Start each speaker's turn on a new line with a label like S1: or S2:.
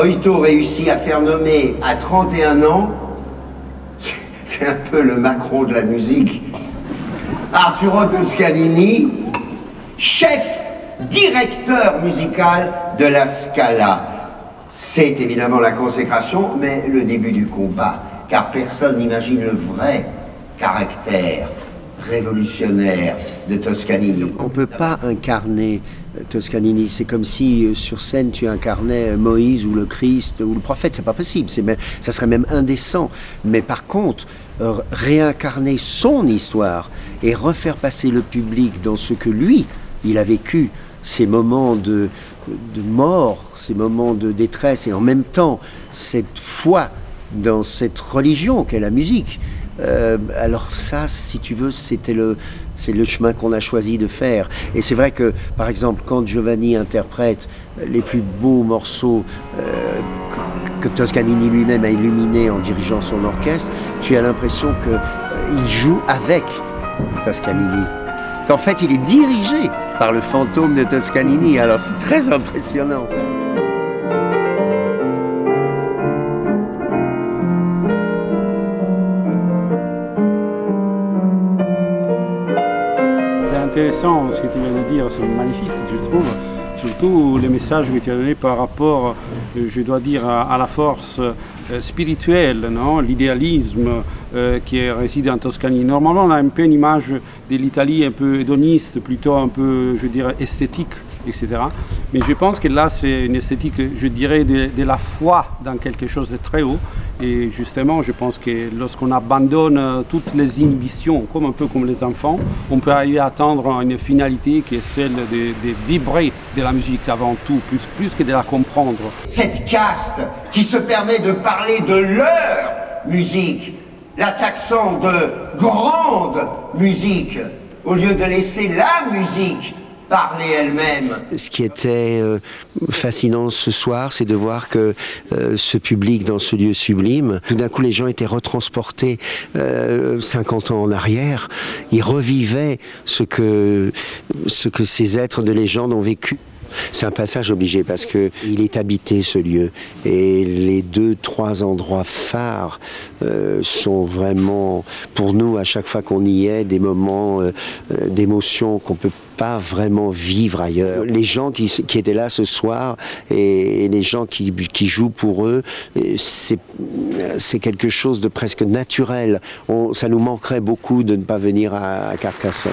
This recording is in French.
S1: Moïto réussit à faire nommer à 31 ans, c'est un peu le Macron de la musique, Arturo Toscanini, chef, directeur musical de la Scala. C'est évidemment la consécration, mais le début du combat, car personne n'imagine le vrai caractère révolutionnaire de Toscanini.
S2: On ne peut pas incarner Toscanini, c'est comme si sur scène tu incarnais Moïse ou le Christ ou le prophète, c'est pas possible, ça serait même indécent. Mais par contre, réincarner son histoire et refaire passer le public dans ce que lui, il a vécu, ces moments de mort, ces moments de détresse et en même temps cette foi dans cette religion qu'est la musique. Alors ça, si tu veux, c'est le chemin qu'on a choisi de faire. Et c'est vrai que, par exemple, quand Giovanni interprète les plus beaux morceaux que Toscanini lui-même a illuminés en dirigeant son orchestre, tu as l'impression qu'il joue avec Toscanini. Qu'en fait, il est dirigé par le fantôme de Toscanini. Alors c'est très impressionnant.
S3: Intéressant ce que tu viens de dire, c'est magnifique, je trouve. Surtout le message que tu as donné par rapport, je dois dire, à la force spirituelle, non? L'idéalisme qui réside en Toscanie. Normalement, on a un peu une image de l'Italie un peu hédoniste, plutôt un peu, je dirais, esthétique, etc. Mais je pense que là, c'est une esthétique, je dirais, de la foi dans quelque chose de très haut. Et justement, je pense que lorsqu'on abandonne toutes les inhibitions, un peu comme les enfants, on peut arriver à atteindre une finalité qui est celle de vibrer de la musique avant tout, plus que de la comprendre.
S1: Cette caste qui se permet de parler de leur musique, la taxant de grande musique, au lieu de laisser la musique parler elle-même.
S2: Ce qui était fascinant ce soir, c'est de voir que ce public dans ce lieu sublime, tout d'un coup les gens étaient retransportés 50 ans en arrière, ils revivaient ce que ces êtres de légende ont vécu. C'est un passage obligé parce que il est habité ce lieu et les 2-3 endroits phares sont vraiment pour nous à chaque fois qu'on y est des moments d'émotion qu'on peut pas vraiment vivre ailleurs. Les gens qui étaient là ce soir et les gens qui jouent pour eux, c'est quelque chose de presque naturel. Ça nous manquerait beaucoup de ne pas venir à Carcassonne.